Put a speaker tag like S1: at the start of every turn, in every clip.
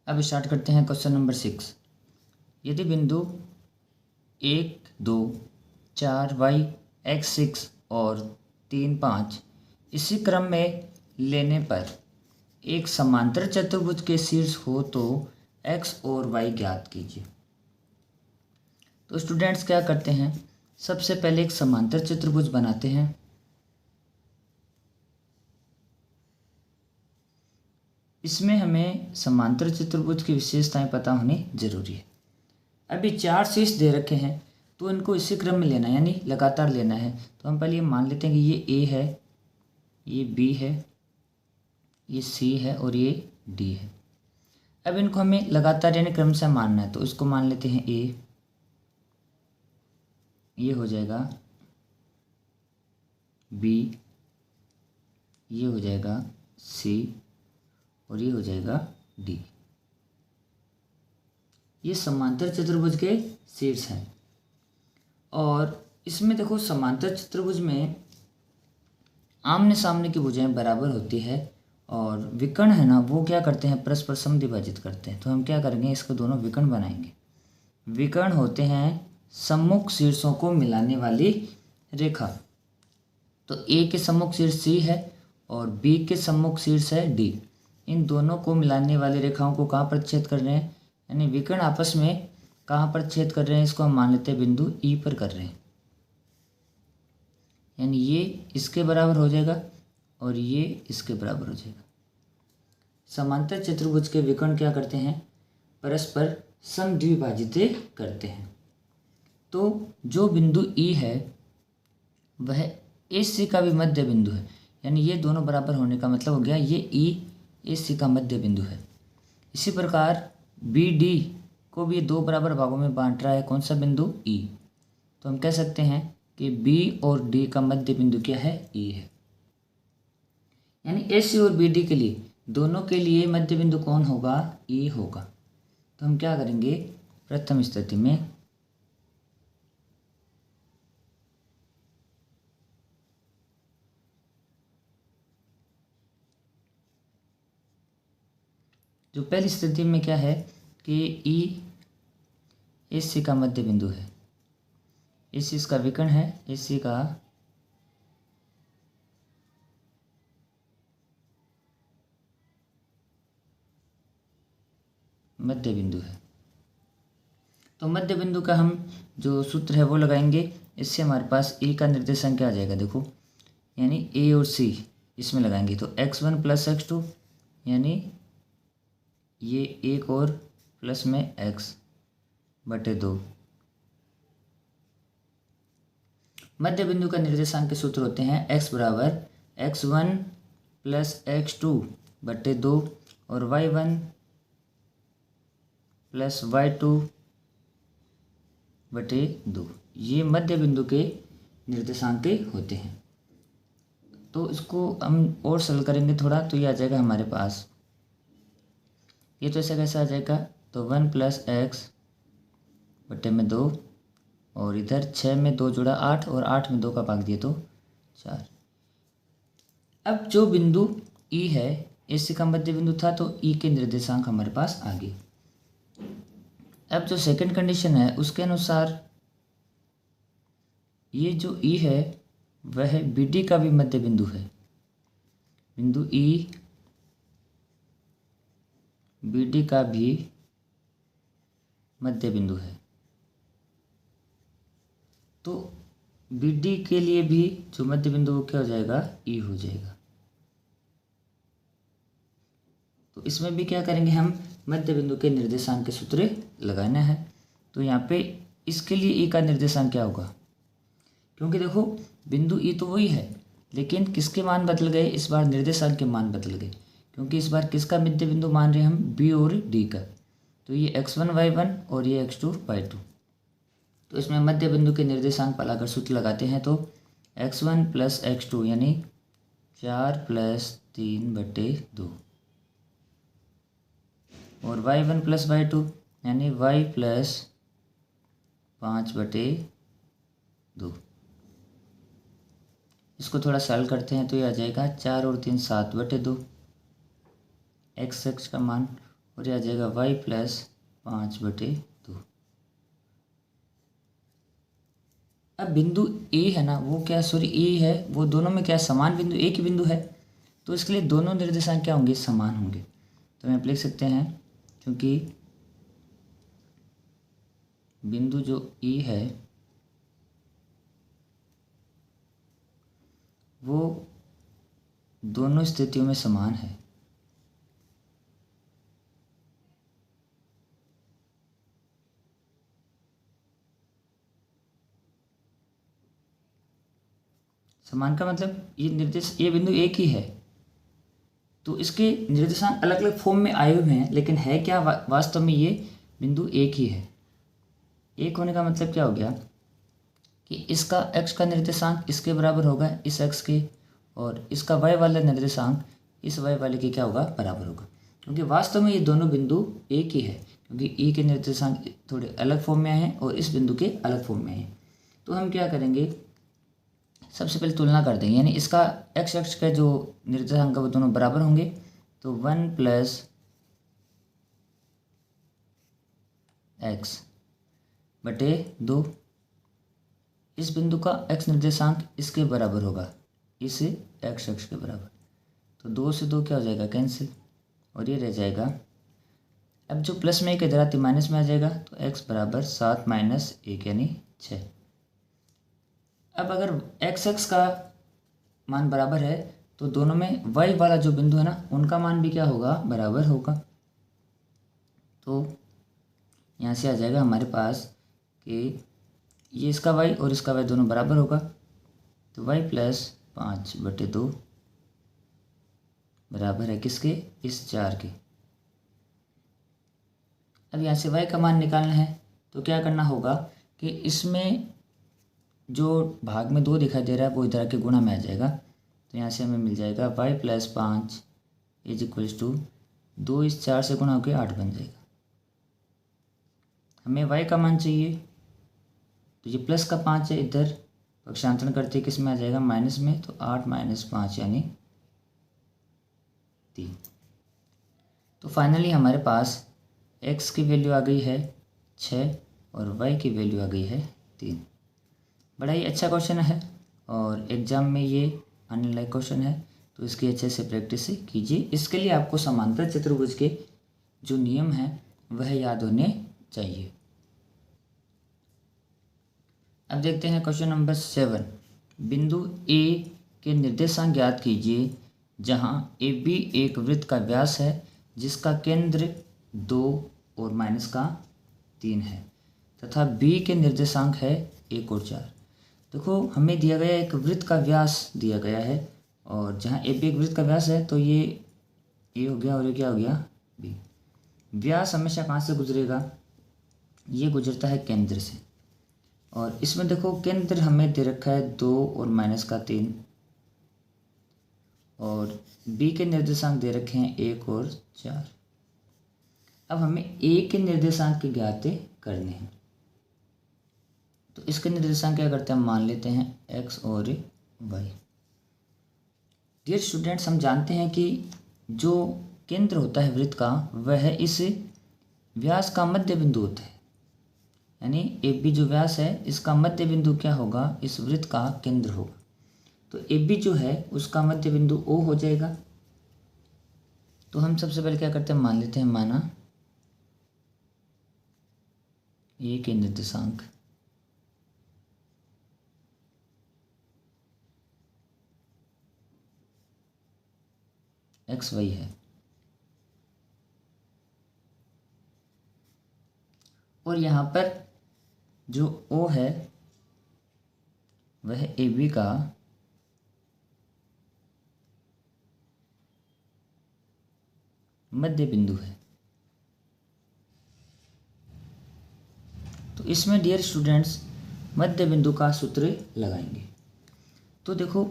S1: अब स्टार्ट करते हैं क्वेश्चन नंबर 6। यदि बिंदु 1, 2, 4 y x6 और 3, 5 इसी क्रम में लेने पर एक समांतर चतुर्भुज के शीर्ष हो तो x और y ज्ञात कीजिए। तो स्टूडेंट्स क्या करते हैं, सबसे पहले एक समांतर चतुर्भुज बनाते हैं। इसमें हमें समांतर चतुर्भुज की विशेषताएं पता होनी जरूरी है। अभी 4 शीर्ष दे रखे हैं तो इनको इसी क्रम में लेना है, यानी लगातार लेना है। तो हम पहले ये मान लेते हैं कि ये A है, ये B है, ये C है और ये D है। अब इनको हमें लगातार यानी क्रम से मानना है, तो इसको मान लेते हैं A, ये हो जाएगा B, ये हो जाएगा C और ये हो जाएगा D। ये समांतर चतुर्भुज के शीर्ष हैं। और इसमें देखो, समांतर चतुर्भुज में आमने सामने की भुजाएं बराबर होती है और विकर्ण है ना, वो क्या करते हैं, परस्पर समद्विभाजित करते हैं। तो हम क्या करेंगे, इसको दोनों विकर्ण बनाएंगे। विकर्ण होते हैं सम्मुख शीर्षों को मिलाने वाली रेखा। तो A के सम्मुख शीर्ष C है और B के सम्मुख शीर्ष है D। इन दोनों को मिलाने वाली रेखाओं को कहाँ पर छेद कर रहे हैं, यानी विकर्ण आपस में कहाँ पर छेद कर रहे हैं, इसको हम मान लेते हैं बिंदु E पर कर रहे हैं। यानी ये इसके बराबर हो जाएगा और ये इसके बराबर हो जाएगा। समांतर चतुर्भुज के विकर्ण क्या करते हैं, परस्पर समद्विभाजित करते हैं। तो जो बिंदु E है वह AC का भी मध्य बिंदु है, यानी ये दोनों बराबर होने का मतलब हो गया ये E AC का मध्य बिंदु है। इसी प्रकार BD को भी 2 बराबर भागों में बांट रहा है, कौन सा बिंदु, E। तो हम कह सकते हैं कि B और D का मध्य बिंदु क्या है, E है। यानी AC और BD के लिए, दोनों के लिए मध्य बिंदु कौन होगा, E होगा। तो हम क्या करेंगे, प्रथम स्थिति में जो पहली स्थिति में क्या है कि E AC का मध्य बिंदु है, AC इसका विकर्ण है, AC का मध्य बिंदु है। तो मध्य बिंदु का हम जो सूत्र है वो लगाएंगे। इससे हमारे पास A का निर्देशांक क्या आ जाएगा, देखो, यानी A और C इसमें लगाएंगे तो x1 + x2, यानी ये 1 और प्लस में x/2। मध्य बिंदु का निर्देशांक के सूत्र होते हैं x बराबर x1 + x2/2 और y1 + y2/2। ये मध्य बिंदु के निर्देशांक होते हैं। तो इसको हम और सरल करेंगे थोड़ा, तो ये आ जाएगा हमारे पास, ये तो ऐसा कैसा आ जाएगा, तो 1 + x/2 और इधर 6 में 2 जोड़ा 8 और 8 में 2 का भाग दिए तो 4। अब जो बिंदु E है, AC का मध्य बिंदु था, तो E के निर्देशांक हमारे पास आ गए। अब जो सेकंड कंडीशन है उसके अनुसार ये जो E है वह BD का भी मध्य बिंदु है। बिंदु E BD का भी मध्य बिंदु है। तो BD के लिए भी जो मध्य बिंदु वो क्या हो जाएगा, E हो जाएगा। तो इसमें भी क्या करेंगे, हम मध्य बिंदु के निर्देशांक के सूत्र लगाना है। तो यहाँ पे इसके लिए E का निर्देशांक क्या होगा, क्योंकि देखो बिंदु E तो वही है, लेकिन किसके मान बदल गए, इस बार निर्देशांक के मान बदल गए, क्योंकि इस बार किसका मध्य बिंदु मान रहे हैं हम, B और D का। तो ये x1 y1 और ये x2 y2। तो इसमें मध्य बिंदु के निर्देशांक पर अगर सूत्र लगाते हैं तो x1 + x2 यानी 4 + 3/2 और y1 + y2 यानी y + 5/2। इसको थोड़ा सरल करते हैं तो ये आ जाएगा 4 और 3 7/2 x का मान, और ये आ जाएगा y प्लस 5/2। अब बिंदु ए है ना, वो क्या सॉरी ए है, वो दोनों में क्या समान बिंदु, एक ही बिंदु है, तो इसके लिए दोनों निर्देशांक क्या होंगे, समान होंगे। तो हम यहाँ लिख सकते हैं क्योंकि बिंदु जो ए है वो दोनों स्थितियों में समान है। समान का मतलब ये बिंदु एक ही है, तो इसके निर्देशांक अलग अलग फॉर्म में आए हुए हैं, लेकिन है क्या वास्तव में ये बिंदु एक ही है। एक होने का मतलब क्या हो गया कि इसका x का निर्देशांक इसके बराबर होगा, इस x के, और इसका y वाला निर्देशांक इस y वाले के क्या होगा, बराबर होगा। क्योंकि वास्तव में ये दोनों बिंदु एक ही है, क्योंकि e के निर्देशांक थोड़े अलग फॉर्म में आए हैं और इस बिंदु के अलग फॉर्म में आए हैं। तो हम क्या करेंगे, सबसे पहले तुलना कर देंगे, यानी इसका x अक्ष का जो निर्देशांक है वो दोनों बराबर होंगे। तो 1 + x/2, इस बिंदु का x निर्देशांक इसके बराबर होगा, इस x अक्ष के बराबर। तो 2 से 2 क्या हो जाएगा, कैंसिल, और ये रह जाएगा। अब जो प्लस में एक इधर आती माइनस में आ जाएगा, तो x = 7 - 1 यानी 6। अब अगर x अक्ष का मान बराबर है तो दोनों में y वाला जो बिंदु है ना, उनका मान भी क्या होगा, बराबर होगा। तो यहाँ से आ जाएगा हमारे पास कि ये इसका y और इसका y दोनों बराबर होगा। तो y + 5/2 बराबर है किसके, इस 4 के। अब यहाँ से y का मान निकालना है, तो क्या करना होगा कि इसमें जो भाग में 2 दिखाई दे रहा है वो इधर के गुणा में आ जाएगा। तो यहाँ से हमें मिल जाएगा y + 5 = 2 इस 4 से गुणा होकर 8 बन जाएगा। हमें y का मान चाहिए, तो ये प्लस का 5 है, इधर पक्षांतरण करते किस में आ जाएगा, माइनस में। तो 8 - 5 यानी 3। तो फाइनली हमारे पास x की वैल्यू आ गई है 6 और y की वैल्यू आ गई है 3। बड़ा ही अच्छा क्वेश्चन है और एग्ज़ाम में ये आने लायक क्वेश्चन है, तो इसकी अच्छे से प्रैक्टिस कीजिए। इसके लिए आपको समांतर चतुर्भुज के जो नियम हैं वह याद होने चाहिए। अब देखते हैं क्वेश्चन नंबर 7। बिंदु A के निर्देशांक ज्ञात कीजिए जहां AB एक वृत्त का व्यास है जिसका केंद्र 2 और -3 है तथा B के निर्देशांक है 1 और 4। देखो हमें दिया गया एक वृत्त का व्यास दिया गया है, और जहाँ AB एक वृत्त का व्यास है तो ये A हो गया और ये क्या हो गया, B। व्यास हमेशा कहाँ से गुजरेगा, ये गुजरता है केंद्र से, और इसमें देखो केंद्र हमें दे रखा है 2 और -3, और B के निर्देशांक दे रखे हैं 1 और 4। अब हमें A के निर्देशांक के ज्ञात करने हैं, तो इसके निर्देशांक क्या करते हैं, हम मान लेते हैं x और y। डियर स्टूडेंट्स, हम जानते हैं कि जो केंद्र होता है वृत्त का वह इस व्यास का मध्य बिंदु होता है, यानी AB जो व्यास है इसका मध्य बिंदु क्या होगा, इस वृत्त का केंद्र होगा। तो AB जो है उसका मध्य बिंदु O हो जाएगा। तो हम सबसे पहले क्या करते हैं, मान लेते हैं, माना A के निर्देशांक XY है, और यहाँ पर जो O है वह AB का मध्य बिंदु है। तो इसमें डियर स्टूडेंट्स मध्य बिंदु का सूत्र लगाएंगे। तो देखो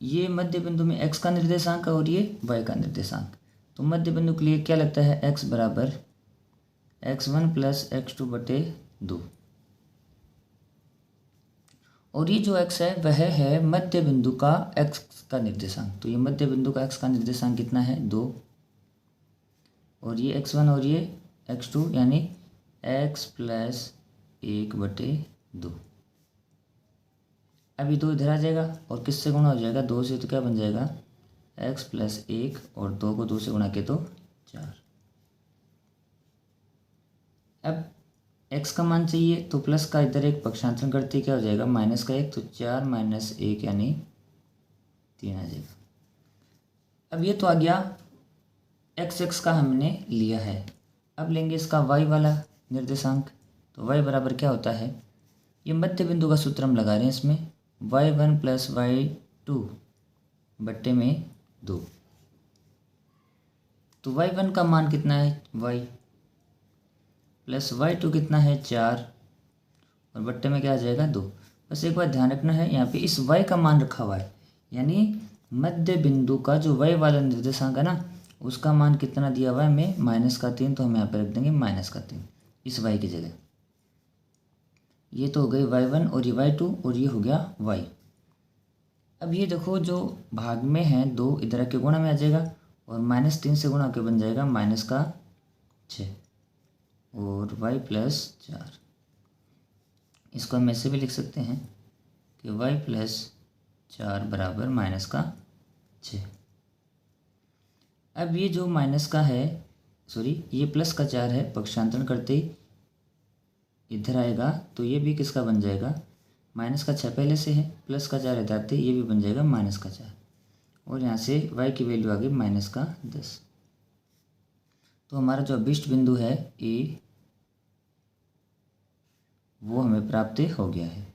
S1: ये मध्य बिंदु में x का निर्देशांक और ये y का निर्देशांक। तो मध्य बिंदु के लिए क्या लगता है, x = x1 + x2/2, और ये जो x है वह है मध्य बिंदु का x का निर्देशांक। तो ये मध्य बिंदु का x का निर्देशांक कितना है, 2। और ये x1 और ये x2 यानी x प्लस 1/2। अभी 2 इधर आ जाएगा और किससे गुणा हो जाएगा, 2 से, तो क्या बन जाएगा x प्लस 1 और 2 को 2 से गुणा किया तो 4। अब x का मान चाहिए तो प्लस का इधर एक पक्षांतरण करते क्या हो जाएगा, माइनस का 1, तो 4 - 1 यानी 3 आ जाएगा। अब ये तो आ गया x का हमने लिया है। अब लेंगे इसका y वाला निर्देशांक। तो y बराबर क्या होता है, ये मध्य बिंदु का सूत्र हम लगा रहे हैं इसमें, y1 + y2 बट्टे में 2। तो y1 का मान कितना है, y प्लस y2 कितना है 4 और बट्टे में क्या आ जाएगा 2। बस एक बात ध्यान रखना है, यहाँ पे इस y का मान रखा हुआ है, यानी मध्य बिंदु का जो y वाला निर्देशांक है ना, उसका मान कितना दिया हुआ है हमें, -3, तो हम यहाँ पे रख देंगे -3 इस y की जगह। ये तो हो गई y1 और ये y2 और ये हो गया y। अब ये देखो जो भाग में है 2 इधर के गुणा में आ जाएगा और -3 से गुणा के बन जाएगा -6 और y + 4। इसको हम ऐसे भी लिख सकते हैं कि y + 4 बराबर -6। अब ये जो माइनस का है, सॉरी ये प्लस का 4 है, पक्षांतरण करते ही इधर आएगा तो ये भी किसका बन जाएगा, -6 पहले से है, प्लस का 4 इधर आते ये भी बन जाएगा -4 और यहाँ से y की वैल्यू आ गई -10। तो हमारा जो अभिष्ट बिंदु है A वो हमें प्राप्त हो गया है।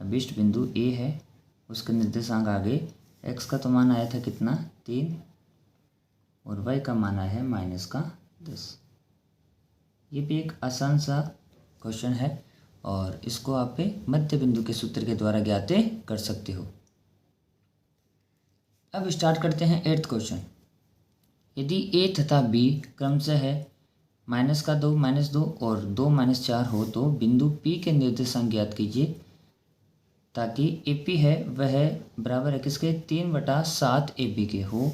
S1: अभिष्ट बिंदु A है, उसके निर्देशांक आ गए, x का तो मान आया था कितना 3 और y का मान आया है -10। ये भी एक आसान सा क्वेश्चन है और इसको आप मध्य बिंदु के सूत्र के द्वारा ज्ञात कर सकते हो। अब स्टार्ट करते हैं 8th क्वेश्चन। यदि a तथा b क्रमशः है -2, -2 और 2, -4 हो तो बिंदु P के निर्देशांक ज्ञात कीजिए, ताकि AP है वह बराबर है किसके 3/7 AB के हो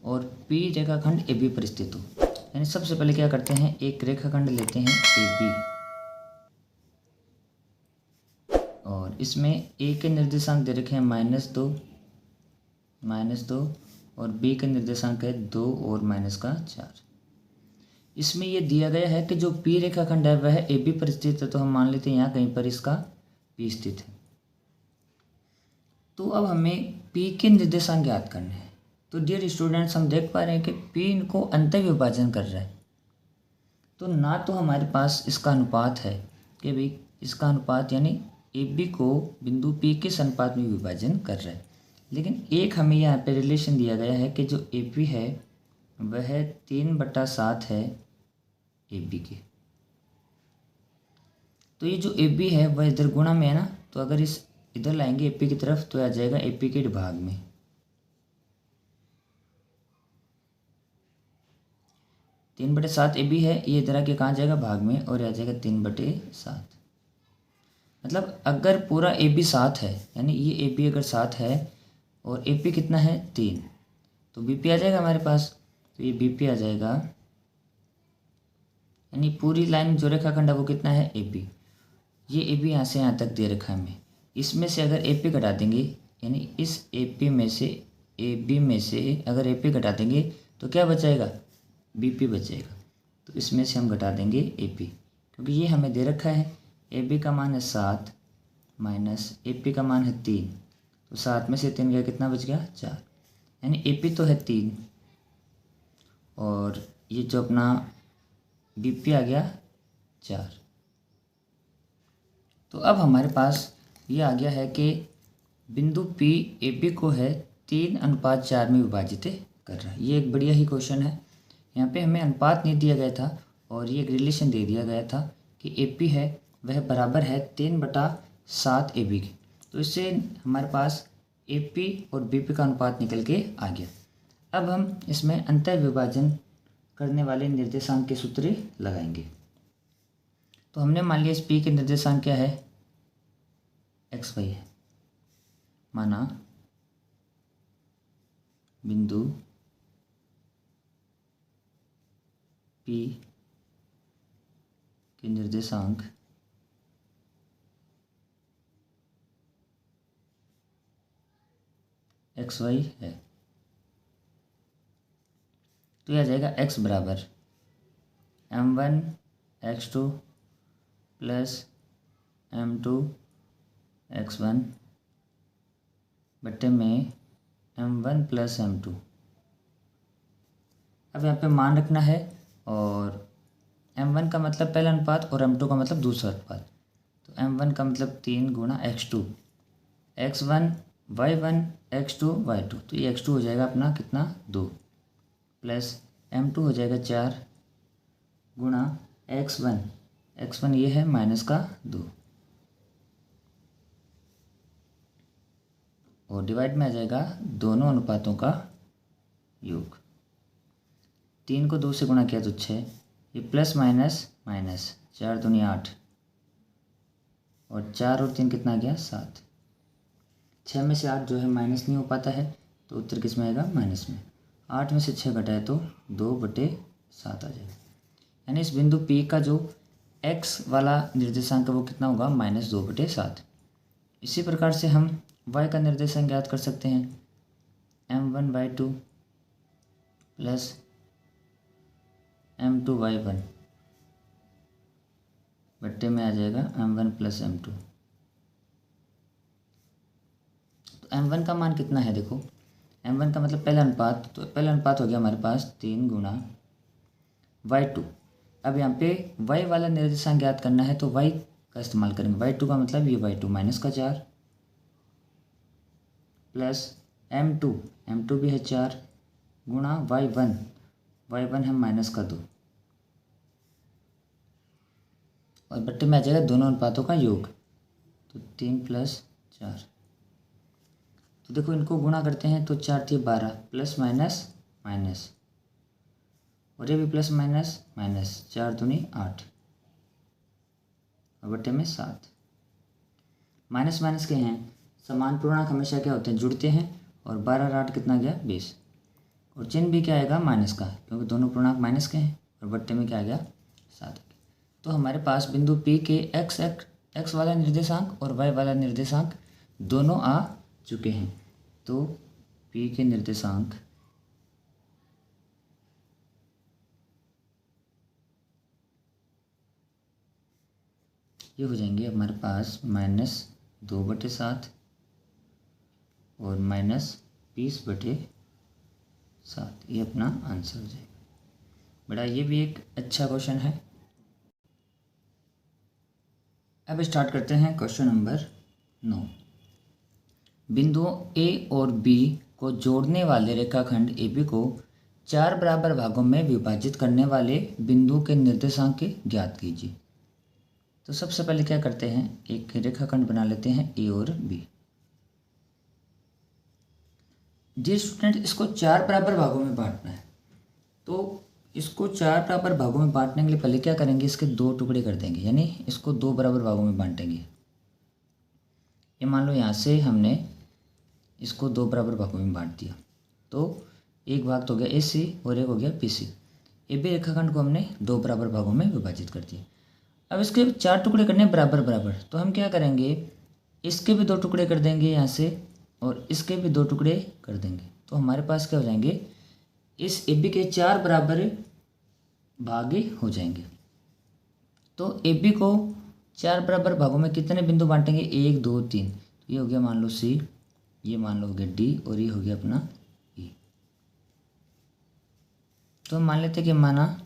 S1: और P रेखाखंड AB पर स्थित हो। यानी सबसे पहले क्या करते हैं, एक रेखाखंड लेते हैं AB और इसमें A के निर्देशांक दे रखे हैं -2 और B के निर्देशांक है 2 और -4। इसमें ये दिया गया है कि जो P रेखाखंड है वह AB पर स्थित है, तो हम मान लेते हैं यहाँ कहीं पर इसका P स्थित है। तो अब हमें P के निर्देशांक ज्ञात करने हैं। तो डियर स्टूडेंट्स, हम देख पा रहे हैं कि P इनको अंतर विभाजन कर रहा है, तो ना तो हमारे पास इसका अनुपात है कि भाई इसका अनुपात यानी AB को बिंदु P किस अनुपात में विभाजन कर रहा है, लेकिन एक हमें यहाँ पे रिलेशन दिया गया है कि जो AP है वह 3/7 है AB के। तो ये जो AB है वह इधर गुणा में है ना, तो अगर इस इधर लाएंगे AP की तरफ तो आ जाएगा AP के भाग में। 3/7 AB है, ये इधर आके कहाँ जाएगा भाग में और आ जाएगा 3/7। मतलब अगर पूरा AB 7 है, यानी ये AB अगर 7 है और AP कितना है 3, तो BP आ जाएगा हमारे पास, तो ये BP आ जाएगा, यानी पूरी लाइन जो रेखाखंड है वो कितना है AB। ये AB यहाँ से यहाँ तक दे रखा है हमें, इसमें से अगर AP घटा देंगे, यानी इस AP में से AB में से अगर AP घटा देंगे तो क्या बचाएगा, BP बचेगा। तो इसमें से हम घटा देंगे AP, क्योंकि ये हमें दे रखा है AB का मान है 7 माइनस AP का मान है 3, तो 7 में से 3 गया कितना बच गया 4, यानी AP तो है 3 और ये जो अपना BP आ गया 4। तो अब हमारे पास ये आ गया है कि बिंदु P AB को है 3:4 में विभाजित कर रहा है। ये एक बढ़िया ही क्वेश्चन है। यहाँ पे हमें अनुपात नहीं दिया गया था और ये एक रिलेशन दे दिया गया था कि AP है वह बराबर है 3/7 AB के। तो इससे हमारे पास AP और BP का अनुपात निकल के आ गया। अब हम इसमें अंतर विभाजन करने वाले निर्देशांक के सूत्र लगाएंगे। तो हमने मान लिया इस P के निर्देशांक क्या है, XY है, माना बिंदु P के निर्देशांक एक्स वाई है, तो यह आ जाएगा x बराबर m1 x2 plus m2 x1 बट्टे में m1 प्लस m2। अब यहाँ पे मान रखना है, और m1 का मतलब पहला अनुपात और m2 का मतलब दूसरा अनुपात। तो m1 का मतलब 3 गुणा x2 x1 y1 x2 y2, तो ये x2 हो जाएगा अपना कितना 2, प्लस m2 हो जाएगा 4 गुणा x1 ये है माइनस का 2, और डिवाइड में आ जाएगा दोनों अनुपातों का योग। 3 को 2 से गुणा किया तो 6, ये प्लस माइनस माइनस 4 दूनी 8, और 4 और 3 कितना गया 7। 6 में से 8 जो है माइनस नहीं हो पाता है, तो उत्तर किस में आएगा माइनस में। 8 में से 6 घटाए तो 2/7 आ जाएगा। यानी इस बिंदु P का जो x वाला निर्देशांक है वो कितना होगा -2/7। इसी प्रकार से हम y का निर्देशांक ज्ञात कर सकते हैं, m1/2 प्लस m2/1 बट्टे में आ जाएगा m1 प्लस m2। तो m1 का मान कितना है, देखो m1 का मतलब पहला अनुपात, तो पहला अनुपात हो गया हमारे पास 3 गुणा y2। अब यहाँ पे y वाला निर्देशांक ज्ञात करना है, तो y का इस्तेमाल करेंगे। y2 का मतलब ये y2 माइनस का 4 प्लस m2 भी है 4 गुणा y1 है माइनस का 2, और बट्टे में आ जाएगा दोनों अनुपातों का योग, तो 3 + 4। तो देखो इनको गुणा करते हैं तो 4 × 12 प्लस माइनस माइनस, और ये भी प्लस माइनस माइनस, 4 दूनी 8 और बट्टे में 7। माइनस माइनस के हैं, समान पूर्णांक हमेशा क्या होते हैं जुड़ते हैं, और 12 और 8 कितना गया 20, और चिन्ह भी क्या आएगा माइनस का, क्योंकि दोनों पूर्णांक माइनस के हैं, और बट्टे में क्या आ गया 7। तो हमारे पास बिंदु P के x वाला निर्देशांक और y वाला निर्देशांक दोनों आ चुके हैं। तो P के निर्देशांक ये हो जाएंगे हमारे पास -2/7 और -20/7। ये अपना आंसर हो जाएगा। बड़ा ये भी एक अच्छा क्वेश्चन है। अब स्टार्ट करते हैं क्वेश्चन नंबर 9। बिंदुओं A और B को जोड़ने वाले रेखाखंड AB को 4 बराबर भागों में विभाजित करने वाले बिंदु के निर्देशांक ज्ञात कीजिए। तो सबसे पहले क्या करते हैं, एक रेखाखंड बना लेते हैं A और B। जी स्टूडेंट, इसको 4 बराबर भागों में बांटना है, तो इसको 4 बराबर भागों में बांटने के लिए पहले क्या करेंगे, इसके 2 टुकड़े कर देंगे, यानी इसको 2 बराबर भागों में बांटेंगे। ये मान लो यहाँ से हमने इसको 2 बराबर भागों में बांट दिया, तो एक भाग तो हो गया AC और एक हो गया PC। AB रेखाखंड को हमने 2 बराबर भागों में विभाजित कर दिया। अब इसके 4 टुकड़े करने बराबर बराबर, तो हम क्या करेंगे, इसके भी 2 टुकड़े कर देंगे यहाँ से, और इसके भी 2 टुकड़े कर देंगे। तो हमारे पास क्या हो जाएंगे, इस AB के 4 बराबर भाग हो जाएंगे। तो AB को 4 बराबर भागों में कितने बिंदु बांटेंगे, 1 2 3। तो ये हो गया मान लो C, ये मान लो हो गया D, और ये हो गया अपना E। तो मान लेते कि माना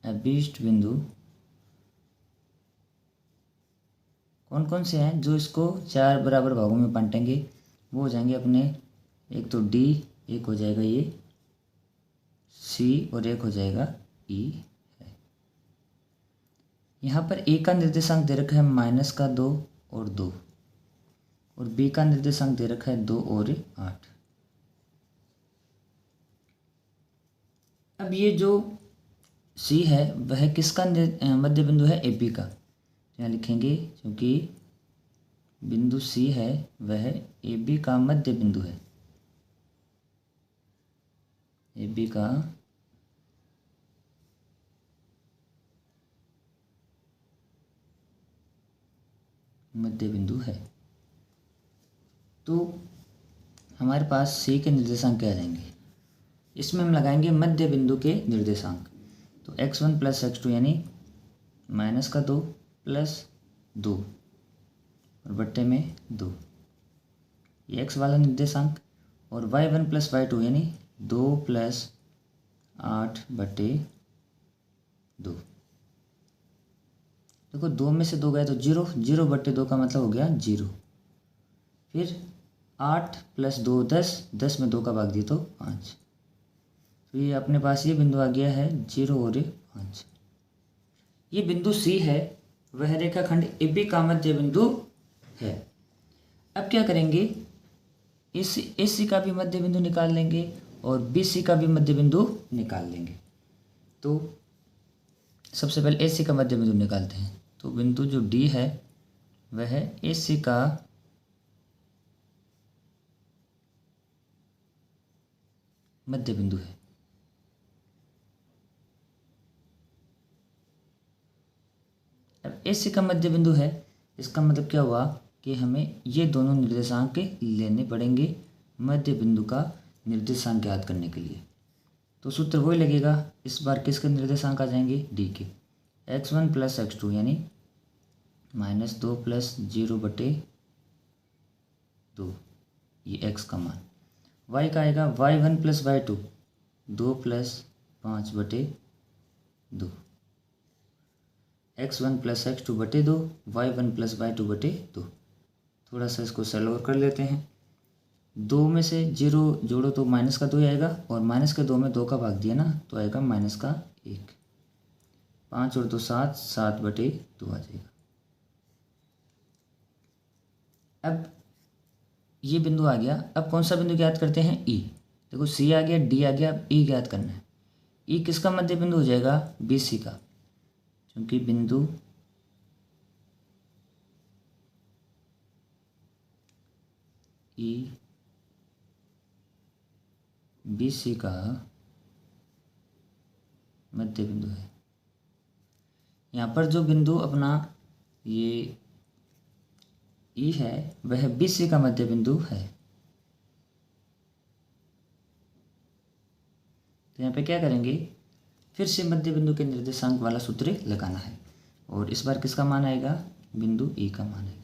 S1: अभीष्ट बिंदु कौन कौन से हैं जो इसको 4 बराबर भागों में बांटेंगे, वो हो जाएंगे अपने, एक तो D, एक हो जाएगा ये C, और एक हो जाएगा E है। यहाँ पर A का निर्देशांक दे रखा है -2 और 2, और B का निर्देशांक दे रखा है 2 और 8। अब ये जो C है वह किसका मध्य बिंदु है, AB का। यहाँ लिखेंगे क्योंकि बिंदु C है वह AB का मध्य बिंदु है। ए बी का मध्य बिंदु है। तो हमारे पास सी के निर्देशांक क्या आ जाएंगे, इसमें हम लगाएंगे मध्य बिंदु के निर्देशांक। तो x1 प्लस x2 यानी -2 प्लस 2 और बट्टे में 2, ये x वाला निर्देशांक। और y1 प्लस y2 यानी 2 प्लस 8 बट्टे 2। देखो 2 में से 2 गए तो 0, 0 बट्टे 2 का मतलब हो गया 0। फिर 8 प्लस 2 10, 10 में 2 का भाग दिया तो 5। तो ये अपने पास ये बिंदु आ गया है 0 और 5। ये बिंदु सी है, वह रेखाखंड ए बी का मध्य बिंदु है। अब क्या करेंगे, इस ए सी का भी मध्य बिंदु निकाल लेंगे और बी सी का भी मध्य बिंदु निकाल लेंगे। तो सबसे पहले ए सी का मध्य बिंदु निकालते हैं। तो बिंदु जो डी है वह ए सी का मध्य बिंदु है। अब ए सी का मध्य बिंदु है, इसका मतलब क्या हुआ कि हमें ये दोनों निर्देशांक लेने पड़ेंगे मध्य बिंदु का निर्देशांक ज्ञात करने के लिए। तो सूत्र वही लगेगा, इस बार किसके निर्देशांक आ जाएंगे, डी के। x1 प्लस x2 यानी -2 प्लस 0 बटे 2, ये x का मान। y का आएगा y1 प्लस y2 2 प्लस 5 बटे 2, x1 प्लस x2 बटे 2, y1 प्लस y2 बटे 2। थोड़ा सा इसको सरल और कर लेते हैं। 2 में से 0 जोड़ो तो -2 ही आएगा, और -2 में 2 का भाग दिया ना तो आएगा -1। 5 और 2 7, 7 बटे 2 आ जाएगा। अब ये बिंदु आ गया। अब कौन सा बिंदु ज्ञात करते हैं, ई। देखो सी आ गया, डी आ गया, अब ई ज्ञात करना है। ई किसका मध्य बिंदु हो जाएगा, बी सी का, क्योंकि बिंदु ई बी सी का मध्य बिंदु है। यहाँ पर जो बिंदु अपना ये ई है वह बी सी का मध्य बिंदु है। तो यहाँ पे क्या करेंगे, फिर से मध्य बिंदु के निर्देशांक वाला सूत्र लगाना है, और इस बार किसका मान आएगा, बिंदु ई का मान आएगा।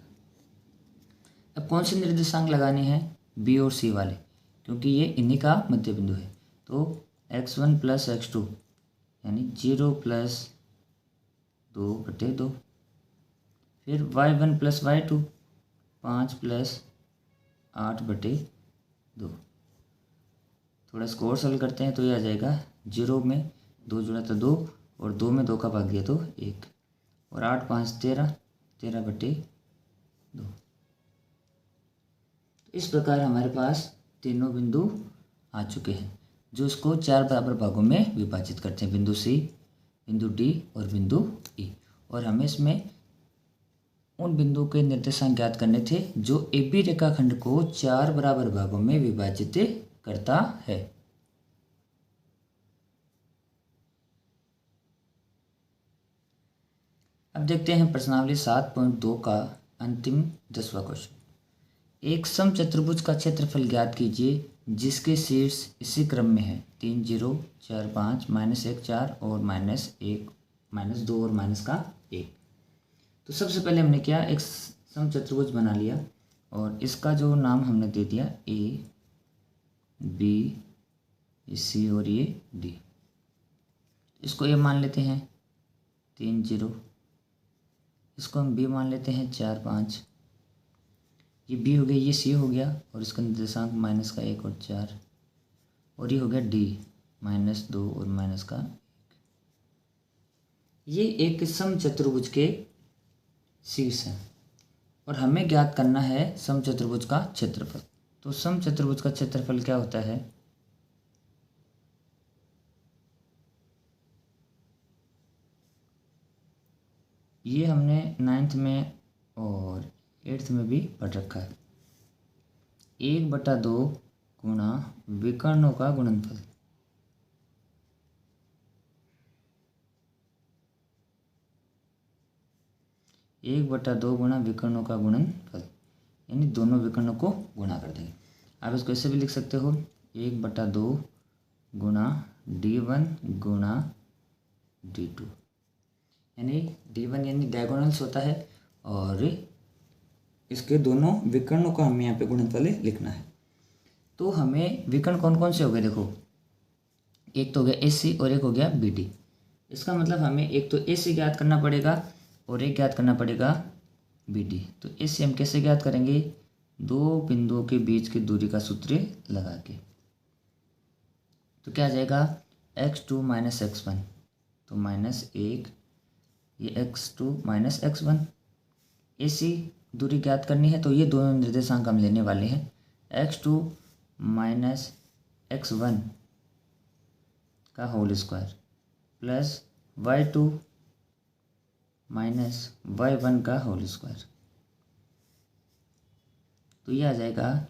S1: अब कौन से निर्देशांक लगाने हैं, बी और सी वाले, क्योंकि ये इन्हीं का मध्य बिंदु है। तो x1 प्लस x2 यानी 0 प्लस 2 बटे 2। फिर y1 प्लस y2 5 प्लस 8 बटे 2। थोड़ा इसको और सरल करते हैं तो ये आ जाएगा 0 में 2 जुड़ा तो 2, और 2 में 2 का भाग दिया तो 1, और 8 5 13, 13 बटे 2। इस प्रकार हमारे पास तीनों बिंदु आ चुके हैं, जो इसको 4 बराबर भागों में विभाजित करते हैं, बिंदु सी, बिंदु डी और बिंदु ई। और हमें इसमें उन बिंदुओं के निर्देशांक ज्ञात करने थे जो ए बी रेखाखंड को 4 बराबर भागों में विभाजित करता है। अब देखते हैं प्रश्नावली 7.2 का अंतिम 10वां क्वेश्चन। एक समचतुर्भुज का क्षेत्रफल ज्ञात कीजिए जिसके शीर्ष इसी क्रम में है, 3 0 4 5 -1 4 और -1 -2 और -1। तो सबसे पहले हमने क्या, एक समचतुर्भुज बना लिया, और इसका जो नाम हमने दे दिया ए बी सी और ये डी। इसको ए मान लेते हैं 3 0, इसको हम बी मान लेते हैं 4 5, ये बी हो गया, ये सी हो गया, और इसका निर्देशांक -1 और 4, और ये हो गया डी -2 और -1। ये एक समचतुर्भुज के शीर्ष है, और हमें ज्ञात करना है समचतुर्भुज का क्षेत्रफल। तो समचतुर्भुज का क्षेत्रफल क्या होता है, ये हमने 9th में और 8th में भी पढ़ रखा है। 1/2 गुणा विकर्णों का गुणनफल। 1/2 गुणा विकर्णों का गुणनफल, यानी दोनों विकर्णों को गुणा कर देंगे। आप इसको ऐसे भी लिख सकते हो 1/2 गुणा D1 गुणा D2, यानी D1 यानी डायगोनल्स होता है और इसके दोनों विकर्णों का हमें यहाँ पे गुणनफल लिखना है। तो हमें विकर्ण कौन कौन से हो गए देखो, एक तो हो गया AC और एक हो गया BD। इसका मतलब हमें एक तो AC ज्ञात करना पड़ेगा और एक ज्ञात करना पड़ेगा BD। तो AC हम कैसे ज्ञात करेंगे, दो बिंदुओं के बीच की दूरी का सूत्र लगा के। तो क्या आ जाएगा x2 - x1, तो -1 ये x2 - x1। AC दूरी ज्ञात करनी है तो ये दोनों निर्देशांक हम लेने वाले हैं, x2 - x1 का whole square plus y2 - y1 का होल स्क्वायर। तो ये आ जाएगा,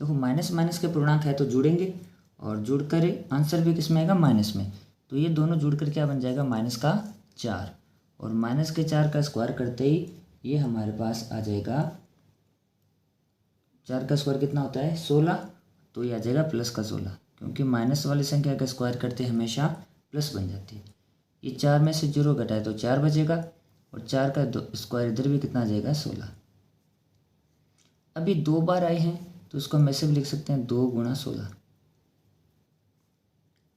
S1: तो माइनस माइनस के पूर्णांक है तो जुड़ेंगे और जुड़कर आंसर भी किस में आएगा, माइनस में। तो ये दोनों जुड़कर क्या बन जाएगा, -4, और -4 का स्क्वायर करते ही ये हमारे पास आ जाएगा, 4 का स्क्वायर कितना होता है 16, तो ये आ जाएगा +16, क्योंकि माइनस वाली संख्या का स्क्वायर करते हमेशा प्लस बन जाती है। ये 4 में से 0 घटाए तो 4 बचेगा और 4 का स्क्वायर इधर भी कितना आ जाएगा 16। अभी 2 बार आए हैं तो इसको हम ऐसे भी लिख सकते हैं 2 × 16,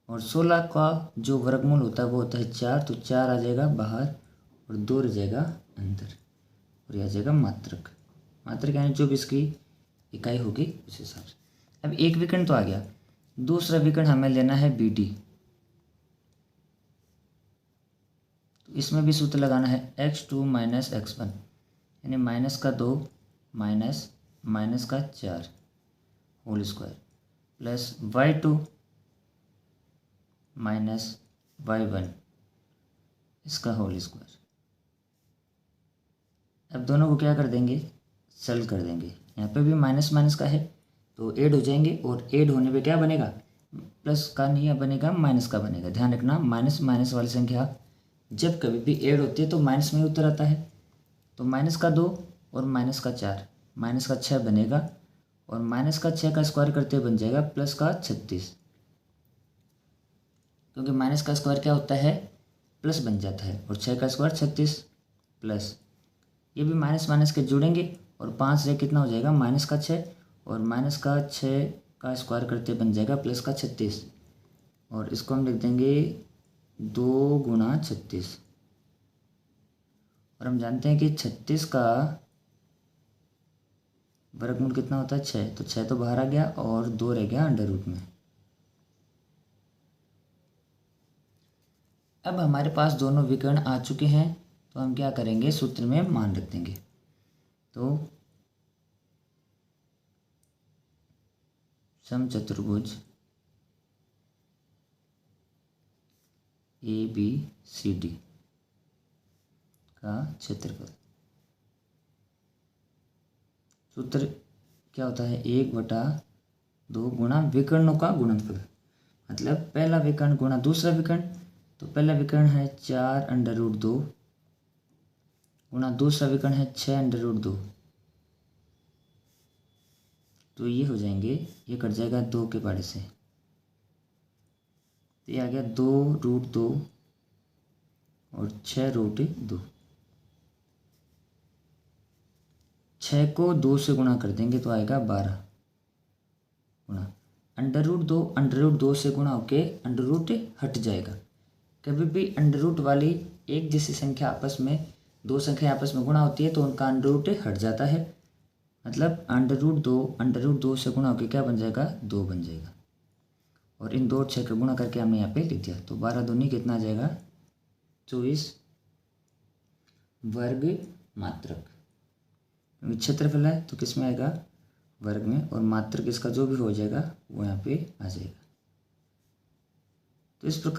S1: और 16 का जो वर्गमूल होता है वो होता है 4, तो 4 आ जाएगा बाहर और 2 रह जाएगा अंदर, और यह आ जाएगा मात्रक। मात्रक यानी जो भी इसकी इकाई होगी उस हिसाब से। अब एक विकर्ण तो आ गया, दूसरा विकर्ण हमें लेना है BD। तो इसमें भी सूत्र लगाना है x2 - x1, यानी -2 -4 whole square plus y2 - y1 इसका होल स्क्वायर। अब दोनों को क्या कर देंगे, सरल कर देंगे। यहाँ पे भी माइनस माइनस का है तो ऐड हो जाएंगे, और ऐड होने पे क्या बनेगा, प्लस का नहीं बनेगा, माइनस का बनेगा। ध्यान रखना, माइनस माइनस वाली संख्या जब कभी भी ऐड होती है तो माइनस में उत्तर आता है। तो -2 और -4, -6 बनेगा, और -6 का स्क्वायर करते बन जाएगा +36, क्योंकि माइनस का स्क्वायर क्या होता है, प्लस बन जाता है, और 6 का स्क्वायर 36 प्लस, ये भी माइनस माइनस के जुड़ेंगे और 5 से कितना हो जाएगा -6, और -6 का स्क्वायर करते बन जाएगा +36, और इसको हम लिख देंगे 2 × 36। और हम जानते हैं कि 36 का वर्गमूल कितना होता है 6, तो 6 तो बाहर आ गया और 2 रह गया अंडर रूट में। अब हमारे पास दोनों विकर्ण आ चुके हैं, तो हम क्या करेंगे, सूत्र में मान रख देंगे। तो समचतुर्भुज ABCD का क्षेत्रफल, सूत्र क्या होता है, 1/2 गुणा विकर्णों का गुणनफल। मतलब पहला विकर्ण गुणा दूसरा विकर्ण, तो पहला विकर्ण है 4√2 गुणा दूसरा विकर्ण है 6√2, तो ये हो जाएंगे, ये कट जाएगा 2 के पाड़े से, तो ये आ गया 2√2 और 6√2। 6 को 2 से गुणा कर देंगे तो आएगा 12 गुणा √2 से गुणा होके अंडर रूट हट जाएगा। कभी भी अंडर रूट वाली एक जैसी संख्या आपस में, दो संख्या आपस में गुणा होती है तो उनका अंडर रूट हट जाता है। मतलब √2 से गुणा होकर क्या बन जाएगा, 2 बन जाएगा, और इन 2 और 6 का गुणा करके हमने यहाँ पे लिख दिया। तो 12 दूनी कितना आ जाएगा, 24 वर्ग मात्रक। क्योंकि क्षेत्रफल है तो किस में आएगा, वर्ग में, और मात्रक इसका जो भी हो जाएगा वो यहाँ पे आ जाएगा। तो इस प्रकार